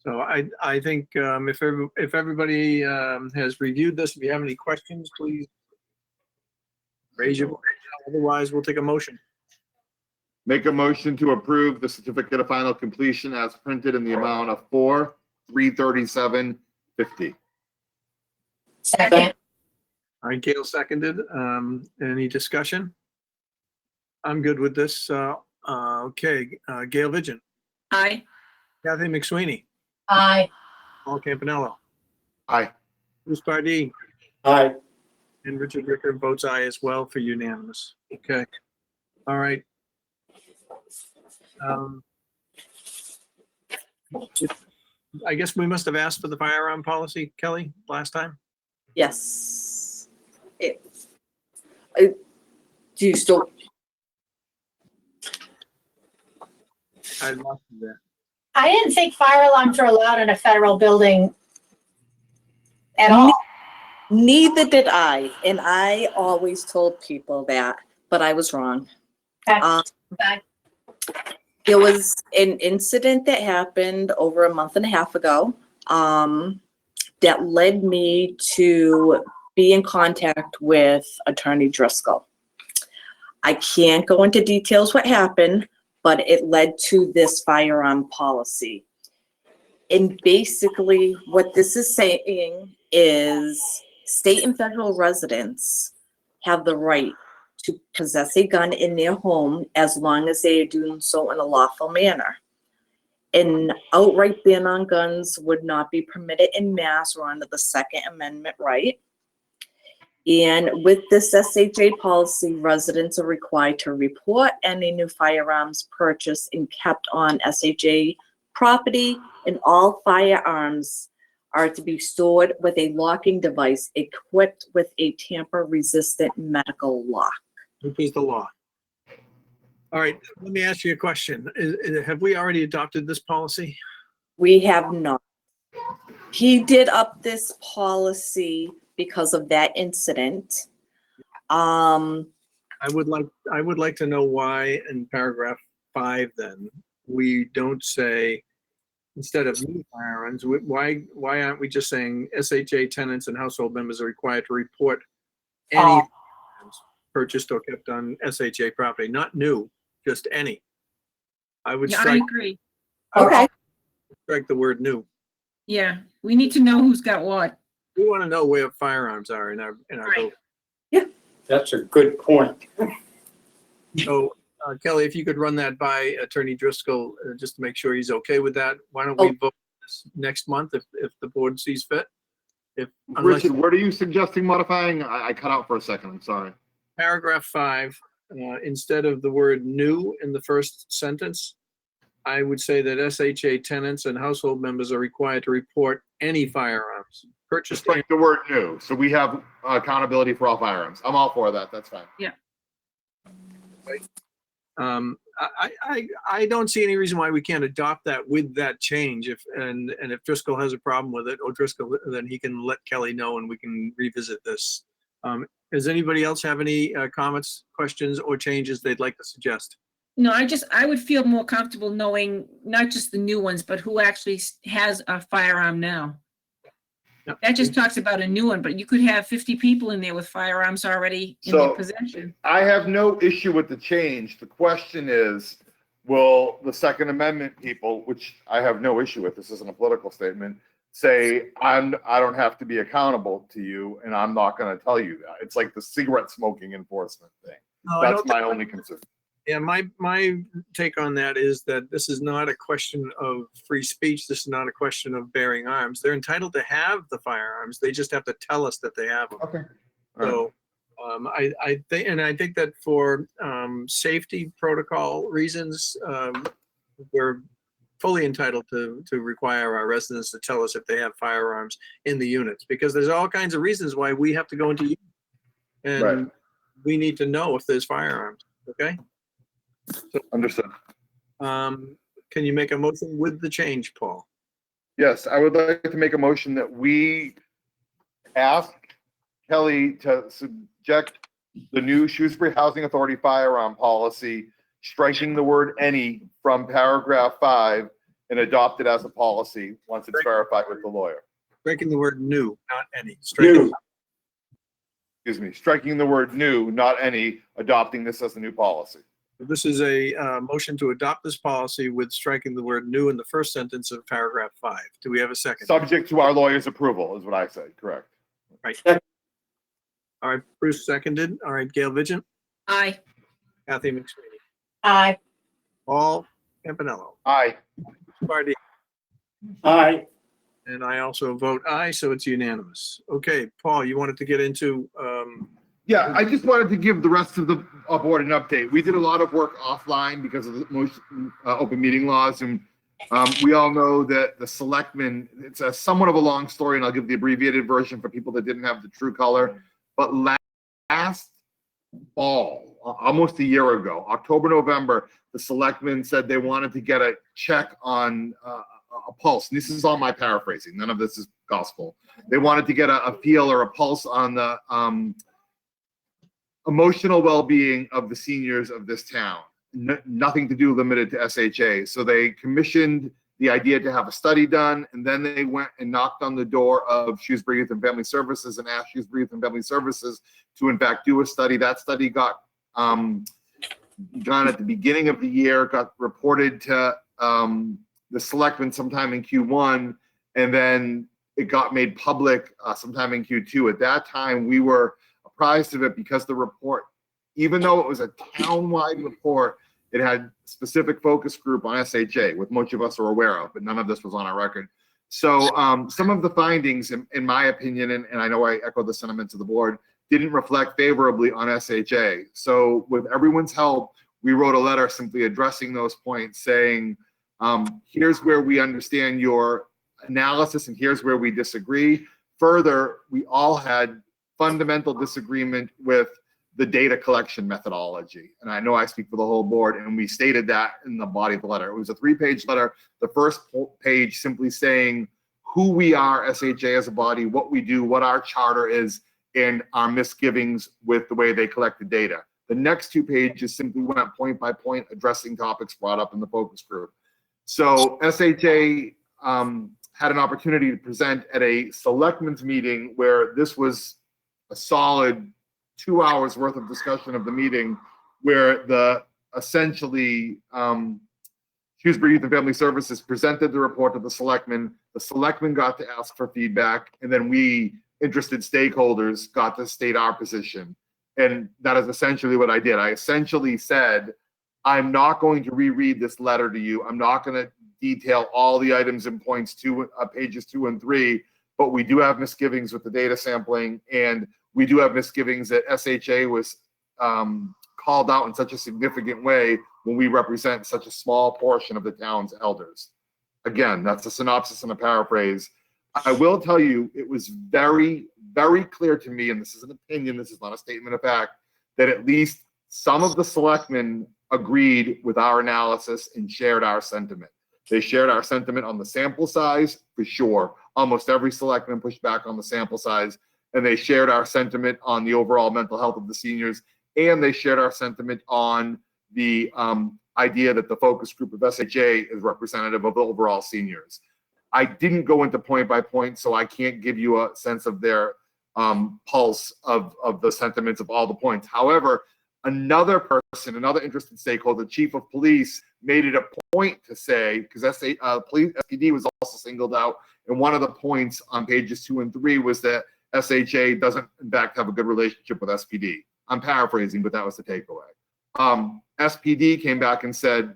[SPEAKER 1] So I think if everybody has reviewed this, if you have any questions, please raise your voice. Otherwise, we'll take a motion.
[SPEAKER 2] Make a motion to approve the certificate of final completion as printed in the amount of $4,337.50.
[SPEAKER 6] Second.
[SPEAKER 1] All right, Gail seconded. Any discussion? I'm good with this. Okay, Gail Vigent,
[SPEAKER 4] Aye.
[SPEAKER 1] Kathy McSweeney,
[SPEAKER 6] Aye.
[SPEAKER 1] Paul Campanello,
[SPEAKER 2] Aye.
[SPEAKER 1] Bruce Pardee,
[SPEAKER 7] Aye.
[SPEAKER 1] and Richard Ricker votes aye as well for unanimous. Okay. All right. I guess we must have asked for the firearm policy, Kelly, last time.
[SPEAKER 5] Yes. Do you still,
[SPEAKER 1] I lost that.
[SPEAKER 6] I didn't think fire alarms are allowed in a federal building at all.
[SPEAKER 5] Neither did I, and I always told people that, but I was wrong.
[SPEAKER 6] Okay.
[SPEAKER 5] Um, There was an incident that happened over a month and a half ago, that led me to be in contact with Attorney Driscoll. I can't go into details what happened, but it led to this firearm policy. And basically what this is saying is state and federal residents have the right to possess a gun in their home as long as they are doing so in a lawful manner. An outright ban on guns would not be permitted in Mass or under the Second Amendment right. And with this SHA policy, residents are required to report any new firearms purchased and kept on SHA property, and all firearms are to be stored with a locking device equipped with a tamper-resistant medical lock.
[SPEAKER 1] Which is the law. All right, let me ask you a question. Have we already adopted this policy?
[SPEAKER 5] We have not. He did up this policy because of that incident.
[SPEAKER 1] I would like to know why in paragraph 5 then, we don't say, instead of new firearms, why aren't we just saying SHA tenants and household members are required to report any firearms purchased or kept on SHA property, not new, just any. I would
[SPEAKER 4] Yeah, I
[SPEAKER 1] strike
[SPEAKER 4] agree.
[SPEAKER 5] Okay.
[SPEAKER 1] the word new.
[SPEAKER 4] Yeah, we need to know who's got what.
[SPEAKER 1] We want to know where firearms are in our
[SPEAKER 4] Right.
[SPEAKER 1] building.
[SPEAKER 7] That's a good point.
[SPEAKER 1] So Kelly, if you could run that by Attorney Driscoll, just to make sure he's okay with that. Why don't we vote this next month if the board sees fit? Unless
[SPEAKER 2] Richard, what are you suggesting modifying? I cut out for a second. I'm sorry.
[SPEAKER 1] paragraph 5, instead of the word new in the first sentence, I would say that SHA tenants and household members are required to report any firearms purchased.
[SPEAKER 2] Just like the word new. So we have accountability for all firearms. I'm all for that. That's fine.
[SPEAKER 1] I don't see any reason why we can't adopt that with that change. If Driscoll has a problem with it, then he can let Kelly know and we can revisit this. Does anybody else have any comments, questions, or changes they'd like to suggest?
[SPEAKER 4] No, I would feel more comfortable knowing not just the new ones, but who actually has a firearm now.
[SPEAKER 1] Yep.
[SPEAKER 4] That just talks about a new one, but you could have 50 people in there with firearms already in their possession.
[SPEAKER 2] I have no issue with the change. The question is, will the Second Amendment people, which I have no issue with, this isn't a political statement, say, I don't have to be accountable to you and I'm not going to tell you that. It's like the cigarette smoking enforcement thing.
[SPEAKER 1] No, I
[SPEAKER 2] That's
[SPEAKER 1] don't
[SPEAKER 2] my
[SPEAKER 1] think-
[SPEAKER 2] only concern.
[SPEAKER 1] Yeah, my take on that is that this is not a question of free speech. This is not a question of bearing arms. They're entitled to have the firearms. They just have to tell us that they have them.
[SPEAKER 2] Okay. All right.
[SPEAKER 1] So I think that for safety protocol reasons, we're fully entitled to require our residents to tell us if they have firearms in the units, because there's all kinds of reasons why we have to go into units. And
[SPEAKER 2] Right.
[SPEAKER 1] we need to know if there's firearms, okay?
[SPEAKER 2] Understood.
[SPEAKER 1] Can you make a motion with the change, Paul?
[SPEAKER 2] Yes, I would like to make a motion that we ask Kelly to subject the new Shrewsbury Housing Authority firearm policy, striking the word any from paragraph 5 and adopt it as a policy once it's verified with the lawyer.
[SPEAKER 1] Breaking the word new, not any.
[SPEAKER 7] New.
[SPEAKER 2] Excuse me, striking the word new, not any, adopting this as a new policy.
[SPEAKER 1] This is a motion to adopt this policy with striking the word new in the first sentence of paragraph 5. Do we have a second?
[SPEAKER 2] Subject to our lawyer's approval is what I said, correct?
[SPEAKER 1] Right. All right, Bruce seconded. All right, Gail Vigent,
[SPEAKER 4] Aye.
[SPEAKER 1] Kathy McSweeney,
[SPEAKER 6] Aye.
[SPEAKER 1] Paul Campanello,
[SPEAKER 2] Aye.
[SPEAKER 1] Bardi,
[SPEAKER 7] Aye.
[SPEAKER 1] and I also vote aye, so it's unanimous. Okay, Paul, you wanted to get into,
[SPEAKER 2] Yeah, I just wanted to give the rest of the board an update. We did a lot of work offline because of the most open meeting laws, and we all know that the selectmen, it's a somewhat of a long story, and I'll give the abbreviated version for people that didn't have the true color. But last fall, almost a year ago, October, November, the selectmen said they wanted to get a check on a pulse. And this is all my paraphrasing. None of this is gospel. They wanted to get a feel or a pulse on the emotional well-being of the seniors of this town. Nothing to do limited to SHA. So they commissioned the idea to have a study done, and then they went and knocked on the door of Shrewsbury Youth and Family Services and asked Shrewsbury Youth and Family Services to in fact do a study. That study got done at the beginning of the year, got reported to the selectmen sometime in Q1, and then it got made public sometime in Q2. At that time, we were apprised of it because the report, even though it was a town-wide report, it had specific focus group on SHA, which most of us are aware of, but none of this was on our record. So some of the findings, in my opinion, and I know I echo the sentiments of the board, didn't reflect favorably on SHA. So with everyone's help, we wrote a letter simply addressing those points, saying, here's where we understand your analysis and here's where we disagree. Further, we all had fundamental disagreement with the data collection methodology. And I know I speak for the whole board, and we stated that in the body of the letter. It was a 3-page letter. The first page simply saying who we are, SHA as a body, what we do, what our charter is, and our misgivings with the way they collected data. The next 2 pages simply went point by point, addressing topics brought up in the focus group. So SHA had an opportunity to present at a selectmen's meeting where this was a solid 2 hours worth of discussion of the meeting, where the essentially Shrewsbury Youth and Family Services presented the report to the selectmen got to ask for feedback, and then we, interested stakeholders, got to state our position. And that is essentially what I did. I essentially said, I'm not going to reread this letter to you. I'm not going to detail all the items in points pages 2 and 3, but we do have misgivings with the data sampling, and we do have misgivings that SHA was called out in such a significant way when we represent such a small portion of the town's elders. Again, that's a synopsis and a paraphrase. I will tell you, it was very, very clear to me, and this is an opinion, this is not a statement of fact, that at least some of the selectmen agreed with our analysis and shared our sentiment. They shared our sentiment on the sample size, for sure. Almost every selectman pushed back on the sample size, and they shared our sentiment on the overall mental health of the seniors, and they shared our sentiment on the idea that the focus group of SHA is representative of the overall seniors. I didn't go into point by point, so I can't give you a sense of their pulse of the sentiments of all the points. However, another person, another interested stakeholder, chief of police, made it a point to say, because SPD was also singled out, and one of the points on pages 2 and 3 was that SHA doesn't, in fact, have a good relationship with SPD. I'm paraphrasing, but that was the takeaway. SPD came back and said,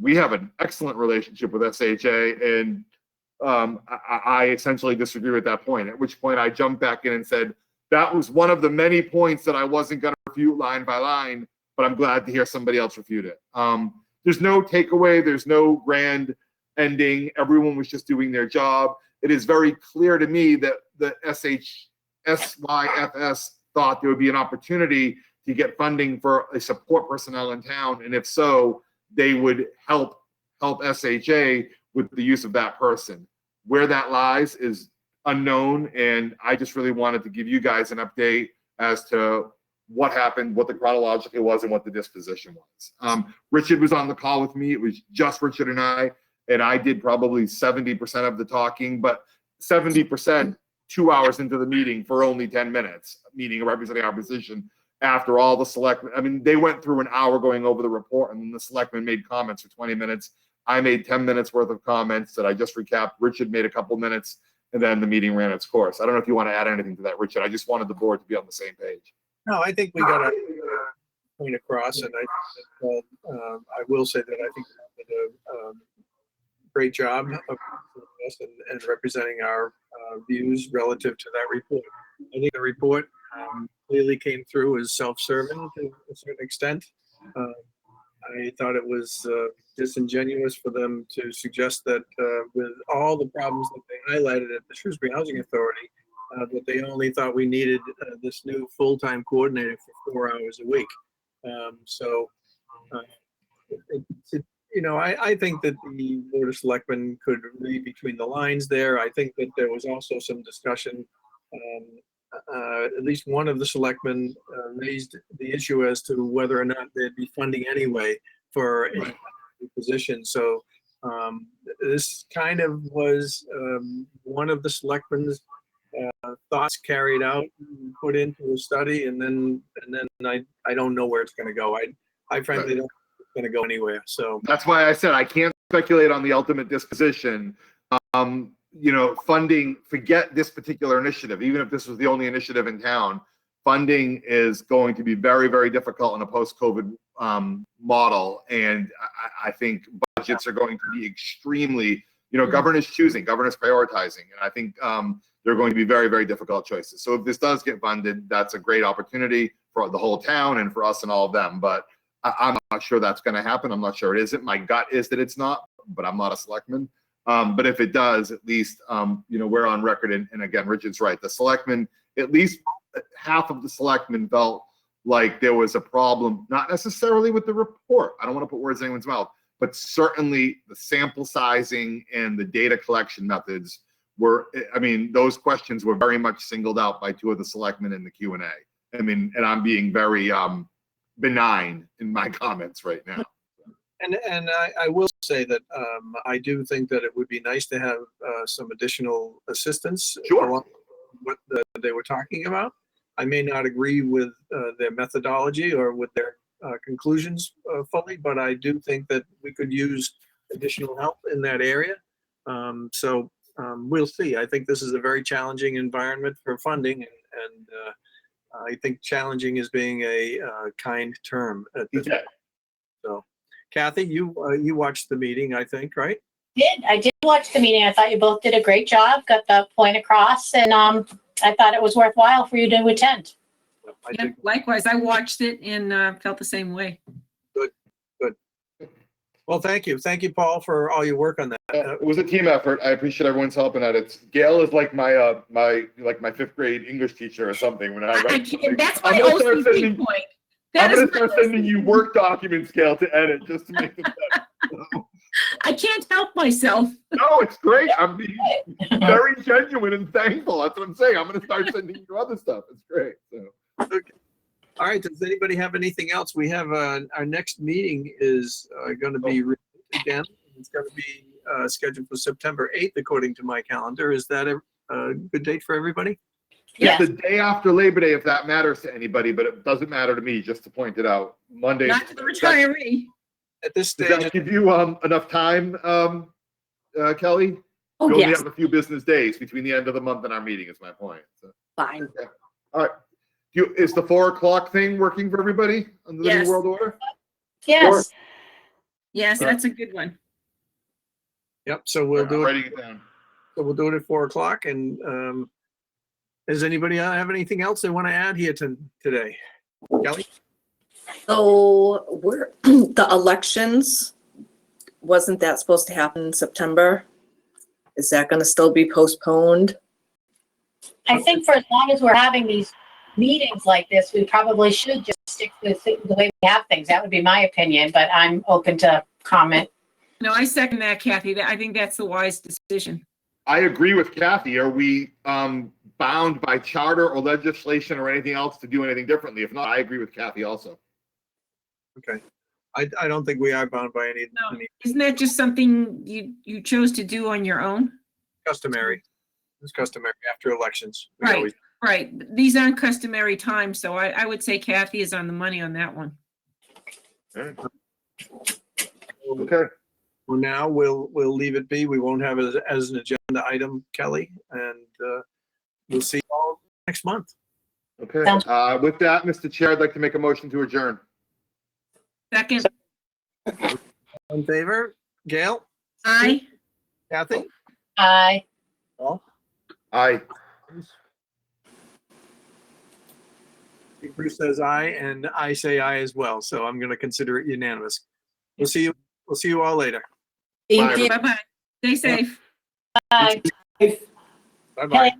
[SPEAKER 2] we have an excellent relationship with SHA, and I essentially disagree with that point, at which point I jumped back in and said, that was one of the many points that I wasn't going to refute line by line, but I'm glad to hear somebody else refute it. There's no takeaway. There's no grand ending. Everyone was just doing their job. It is very clear to me that the SYFS thought there would be an opportunity to get funding for a support personnel in town, and if so, they would help SHA with the use of that person. Where that lies is unknown, and I just really wanted to give you guys an update as to what happened, what the chronologically was, and what the disposition was. Richard was on the call with me. It was just Richard and I did probably 70% of the talking, but 70% 2 hours into the meeting for only 10 minutes, meeting representing our position after all the selectmen. I mean, they went through an hour going over the report, and then the selectmen made comments for 20 minutes. I made 10 minutes worth of comments that I just recapped. Richard made a couple minutes, and then the meeting ran its course. I don't know if you want to add anything to that, Richard. I just wanted the board to be on the same page.
[SPEAKER 1] No, I think we got a point across, and I will say that I think we did a great job of this and representing our views relative to that report. I think the report clearly came through as self-serving to a certain extent. I thought it was disingenuous for them to suggest that with all the problems that they highlighted at the Shrewsbury Housing Authority, that they only thought we needed this new full-time coordinator for 4 hours a week. So, I think that the Board of Selectmen could read between the lines there. I think that there was also some discussion. At least one of the selectmen raised the issue as to whether or not there'd be funding anyway for a position. So this kind of was one of the selectmen's thoughts carried out, put into a study, and then I don't know where it's going to go. I frankly don't think it's going to go anywhere. So
[SPEAKER 2] That's why I said I can't speculate on the ultimate disposition. Funding, forget this particular initiative. Even if this was the only initiative in town, funding is going to be very, very difficult in a post-COVID model. And I think budgets are going to be extremely, governors choosing, governors prioritizing. And I think they're going to be very, very difficult choices. So if this does get funded, that's a great opportunity for the whole town and for us and all of them. But I'm not sure that's going to happen. I'm not sure it isn't. My gut is that it's not, but I'm not a selectman. But if it does, at least, we're on record. And again, Richard's right. The selectmen, at least half of the selectmen felt like there was a problem, not necessarily with the report. I don't want to put words in anyone's mouth, but certainly the sample sizing and the data collection methods were, those questions were very much singled out by two of the selectmen in the Q&A. And I'm being very benign in my comments right now.
[SPEAKER 1] And I will say that I do think that it would be nice to have some additional assistance.
[SPEAKER 2] Sure.
[SPEAKER 1] Along what they were talking about. I may not agree with their methodology or with their conclusions fully, but I do think that we could use additional help in that area. So we'll see. I think this is a very challenging environment for funding, and I think challenging is being a kind term at this point. So, Kathy, you watched the meeting, I think, right?
[SPEAKER 6] I did watch the meeting. I thought you both did a great job, got the point across, and I thought it was worthwhile for you to attend.
[SPEAKER 4] Yeah, likewise, I watched it and felt the same way.
[SPEAKER 1] Good. Well, thank you, Paul, for all your work on that.
[SPEAKER 2] It was a team effort. I appreciate everyone's helping at it. Gail is like my my fifth grade English teacher or something. When I write something.
[SPEAKER 4] That's my
[SPEAKER 2] I'm gonna start
[SPEAKER 4] OCD
[SPEAKER 2] sending-
[SPEAKER 4] point.
[SPEAKER 2] I'm
[SPEAKER 4] That
[SPEAKER 2] gonna
[SPEAKER 4] is my
[SPEAKER 2] start sending you Word documents, Gail, to edit just to make them better.
[SPEAKER 4] I can't help myself.
[SPEAKER 2] No, it's great. I'm being very genuine and thankful. That's what I'm saying. I'm gonna start sending you other stuff. It's great. So.
[SPEAKER 1] Okay. All right. Does anybody have anything else? We have our next meeting is going to be again. It's going to be scheduled for September 8th, according to my calendar. Is that a good date for everybody?
[SPEAKER 2] Yeah,
[SPEAKER 6] Yes.
[SPEAKER 2] the day after Labor Day, if that matters to anybody, but it doesn't matter to me, just to point it out. Monday.
[SPEAKER 4] Not to the retiree.
[SPEAKER 1] At this
[SPEAKER 2] Does
[SPEAKER 1] stage,
[SPEAKER 2] that give you enough time, Kelly?
[SPEAKER 5] Oh,
[SPEAKER 2] We only
[SPEAKER 5] yes,
[SPEAKER 2] have a few business days between the end of the month and our meeting, is my point. So,
[SPEAKER 5] fine.
[SPEAKER 2] all right. Is the 4 o'clock thing working for everybody under the
[SPEAKER 4] Yes.
[SPEAKER 2] New World Order?
[SPEAKER 6] Yes.
[SPEAKER 4] Yes, that's a good one.
[SPEAKER 1] yep. So we'll
[SPEAKER 2] I'm
[SPEAKER 1] do it.
[SPEAKER 2] writing it down.
[SPEAKER 1] So we'll do it at 4 o'clock. And does anybody have anything else they want to add here today? Kelly?
[SPEAKER 5] So the elections, wasn't that supposed to happen in September? Is that gonna still be postponed?
[SPEAKER 6] I think for as long as we're having these meetings like this, we probably should just stick with the way we have things. That would be my opinion, but I'm open to comment.
[SPEAKER 4] No, I second that, Kathy. I think that's the wise decision.
[SPEAKER 2] I agree with Kathy. Are we bound by charter or legislation or anything else to do anything differently? If not, I agree with Kathy also.
[SPEAKER 1] Okay. I don't think we are bound by any
[SPEAKER 4] No. Isn't that just something you chose to do on your own?
[SPEAKER 1] customary. It's customary after elections. We
[SPEAKER 4] Right.
[SPEAKER 1] always-
[SPEAKER 4] Right. These aren't customary times, so I would say Kathy is on the money on that one.
[SPEAKER 2] Okay.
[SPEAKER 1] For now, we'll leave it be. We won't have it as an agenda item, Kelly, and we'll see you all next month.
[SPEAKER 2] Okay.
[SPEAKER 6] Sounds-
[SPEAKER 2] With that, Mr. Chair, I'd like to make a motion to adjourn.
[SPEAKER 4] Second,
[SPEAKER 1] In favor? Gail?
[SPEAKER 4] aye.
[SPEAKER 1] Kathy?
[SPEAKER 6] Aye.
[SPEAKER 1] Paul?
[SPEAKER 2] Aye.
[SPEAKER 1] Bruce says aye, and I say aye as well, so I'm going to consider it unanimous. We'll see you all later.
[SPEAKER 5] Thank you.
[SPEAKER 4] Bye-bye. Stay safe.
[SPEAKER 6] Aye.
[SPEAKER 1] Bye-bye.
[SPEAKER 6] Kelly,